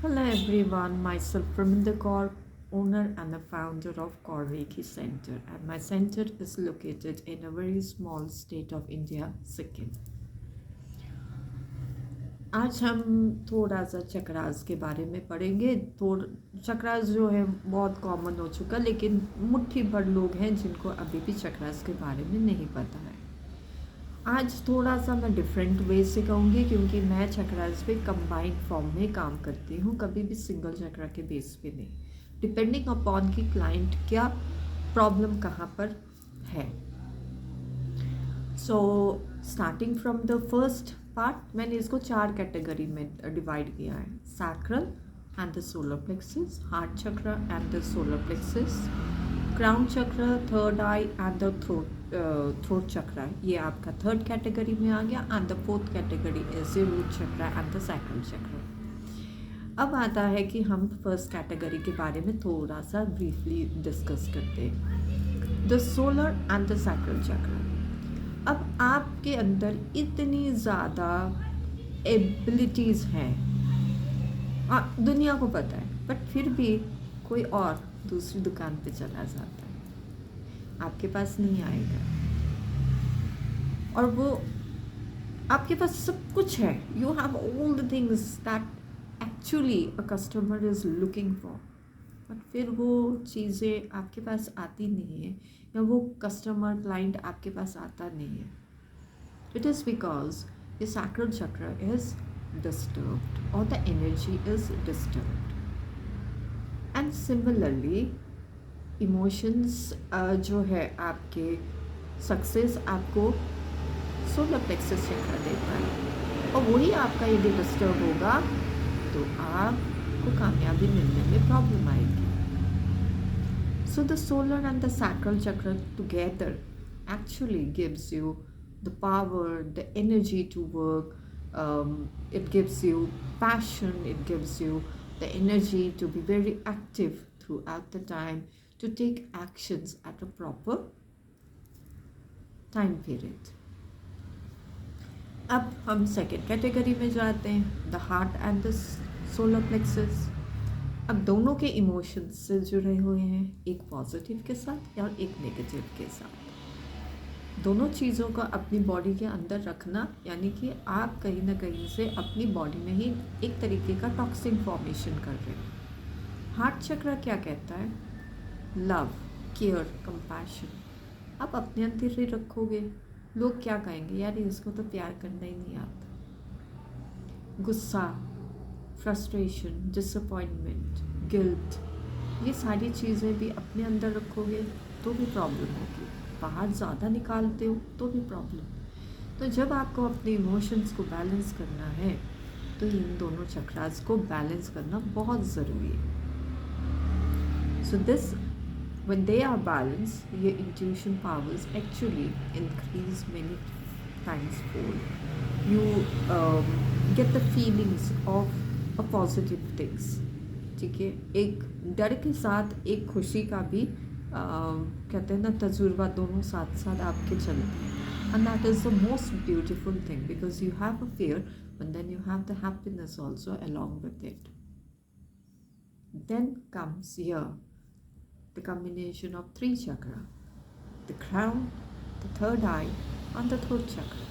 Hello everyone, myself Praminda Kaur, owner and the founder of Kaur Reiki Center, and my center is located in a very small state of India, Sikkim. आज हम थोड़ा सा चक्रास के बारे में पढ़ेंगे। चक्रास जो है बहुत कॉमन हो चुका, लेकिन मुट्ठी भर लोग हैं जिनको अभी भी चक्रास के बारे में नहीं पता है। आज थोड़ा सा मैं डिफरेंट वे से कहूँगी, क्योंकि मैं चक्रास पे कंबाइंड फॉर्म में काम करती हूँ, कभी भी सिंगल चक्रा के बेस पे नहीं, डिपेंडिंग अपॉन कि क्लाइंट क्या प्रॉब्लम कहाँ पर है। So starting from the first part, मैंने इसको 4 कैटेगरी में डिवाइड किया है: sacral and the solar plexus, heart chakra and the solar plexus, crown chakra, third eye and the throat chakra, ये आपका थर्ड कैटेगरी में आ गया। And the fourth category is the root chakra and the sacral chakra. अब आता है कि हम फर्स्ट कैटेगरी के बारे में थोड़ा सा ब्रीफली डिस्कस करते हैं, the solar and the sacral chakra. अब आपके अंदर इतनी ज़्यादा एबिलिटीज़ हैं, दुनिया को पता है, बट फिर भी कोई और दूसरी दुकान पे चला जाता है, आपके पास नहीं आएगा। और वो आपके पास सब कुछ है, you have all the things that actually a customer is looking for, but फिर वो चीज़ें आपके पास आती नहीं है, या वो कस्टमर क्लाइंट आपके पास आता नहीं है। It is because the sacral चक्र इज़ डिस्टर्ब्ड और the energy is disturbed. And similarly emotions जो है आपके, सक्सेस आपको सोलर प्लेक्सस चक्र देता है, और वही आपका यदि डिस्टर्ब होगा तो आपको कामयाबी मिलने में प्रॉब्लम आएगी। So the solar and the sacral चक्र together actually gives you the power, the energy to work. It gives you passion, it gives you the energy to be very active throughout the time, to take actions at a proper time period. अब हम second category में जाते हैं, the heart and the solar plexus. अब दोनों के emotions से जुड़े हुए हैं, एक पॉजिटिव के साथ और एक नेगेटिव के साथ। दोनों चीज़ों का अपनी बॉडी के अंदर रखना, यानी कि आप कहीं ना कहीं से अपनी बॉडी में ही एक तरीके का टॉक्सिन फॉर्मेशन कर रहे हो। हार्ट चक्र क्या कहता है? Love, care, compassion. आप अपने अंदर ही रखोगे, लोग क्या कहेंगे, यार इसको तो प्यार करना ही नहीं आता। गुस्सा, फ्रस्ट्रेशन, डिसअपॉइंटमेंट, गिल्ट, ये सारी चीज़ें भी अपने अंदर रखोगे तो भी प्रॉब्लम होगी। बाहर ज़्यादा निकालते हो तो भी प्रॉब्लम। तो जब आपको अपने इमोशंस को बैलेंस करना है, तो इन दोनों चक्रास को बैलेंस करना बहुत ज़रूरी है। So this when they are balanced, your intuition powers actually increase many times fold. You get the feelings of a positive things. ठीक है, एक डर के साथ एक खुशी का भी कहते हैं ना, तजुर्बा दोनों साथ साथ आपके चलते हैं। And that is the most beautiful thing, because you have a fear, but then you have the happiness also along with it. Then comes here the combination of 3 chakra, the crown, the third eye and the throat chakra.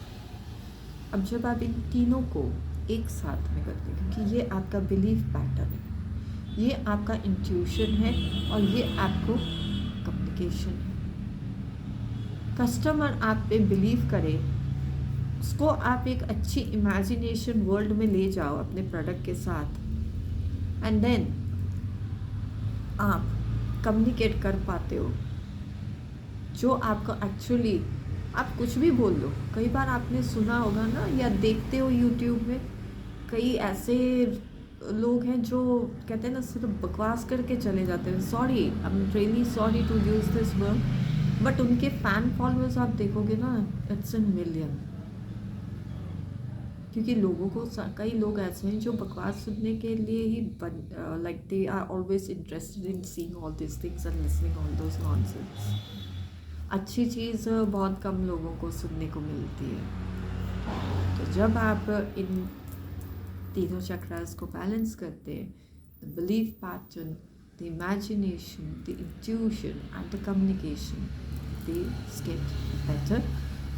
अब जब आप इन तीनों को एक साथ में करते हैं, क्योंकि ये आपका बिलीफ पैटर्न है, ये आपका इंट्यूशन है, और ये आपको कम्युनिकेशन है। कस्टमर आप पे बिलीव करे, उसको आप एक अच्छी इमेजिनेशन वर्ल्ड में ले जाओ अपने प्रोडक्ट के साथ, एंड देन आप कम्युनिकेट कर पाते हो जो आपको एक्चुअली, आप कुछ भी बोल दो। कई बार आपने सुना होगा ना, या देखते हो यूट्यूब में, कई ऐसे लोग हैं जो कहते हैं ना, सिर्फ बकवास करके चले जाते हैं। Sorry, I am really sorry to use this word, but उनके फ़ैन फॉलोअर्स आप देखोगे ना, इट्स इन मिलियन। क्योंकि लोगों को, कई लोग ऐसे हैं जो बकवास सुनने के लिए ही like they are always interested in seeing all this things and listening all those nonsense. अच्छी चीज़ बहुत कम लोगों को सुनने को मिलती है। तो जब आप इन तीनों चक्रास को बैलेंस करते हैं। The belief pattern, the imagination, the intuition, and the communication, they get better,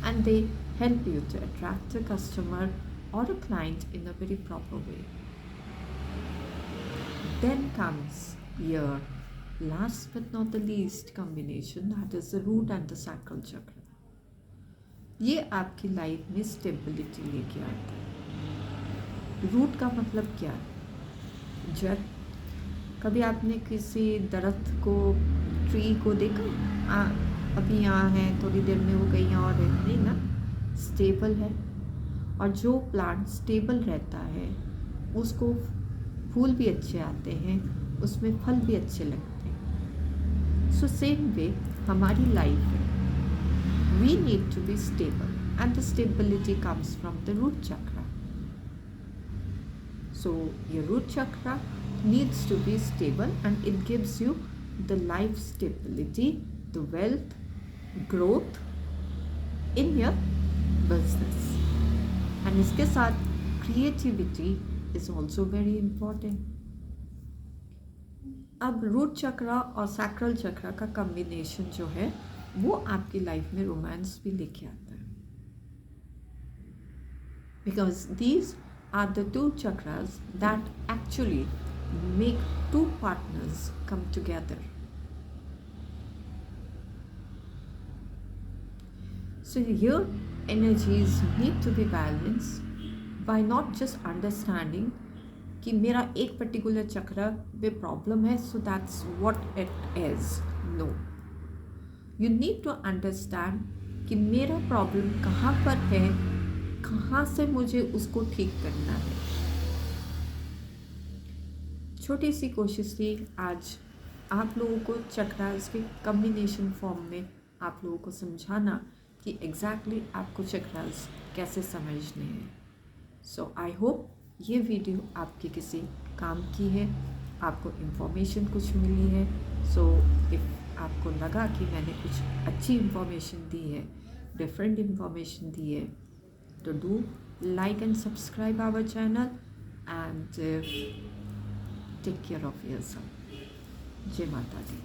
and they help you to attract a customer or a client in a very proper way. Then comes your last but not the least combination, that is the root and the sacral chakra. ये आपकी life में stability लेके आता है। Root का मतलब क्या है? जड़। कभी आपने किसी दरख्त को, ट्री को देखा? अभी यहाँ है, थोड़ी देर में वो कहीं और है, नहीं ना, स्टेबल है। और जो प्लांट स्टेबल रहता है उसको फूल भी अच्छे आते हैं, उसमें फल भी अच्छे लगते हैं। सो सेम वे हमारी लाइफ है, we need to be stable and the stability comes from the root chakra. So your root chakra needs to be stable, and it gives you the life stability, the wealth, growth in your business. And इसके साथ creativity is also very important. अब root चक्रा और sacral चक्रा का combination जो है वो आपकी life में रोमांस भी लेके आता है, because these are the two chakras that actually make two partners come together. So your energies need to be balanced by not just understanding कि मेरा एक पर्टिकुलर चक्र में प्रॉब्लम है, so that's what it is. No, you need to understand कि मेरा problem कहाँ पर है, कहाँ से मुझे उसको ठीक करना है। छोटी सी कोशिश थी आज आप लोगों को चक्रास के कॉम्बिनेशन फॉर्म में आप लोगों को समझाना कि एग्जैक्टली आपको चक्रास कैसे समझने हैं। सो आई होप ये वीडियो आपके किसी काम की है, आपको इन्फॉर्मेशन कुछ मिली है। सो इफ़ आपको लगा कि मैंने कुछ अच्छी इन्फॉर्मेशन दी है, डिफरेंट इन्फॉर्मेशन दी है, तो do like and subscribe our channel and take care of yourself. Jai Mata Di.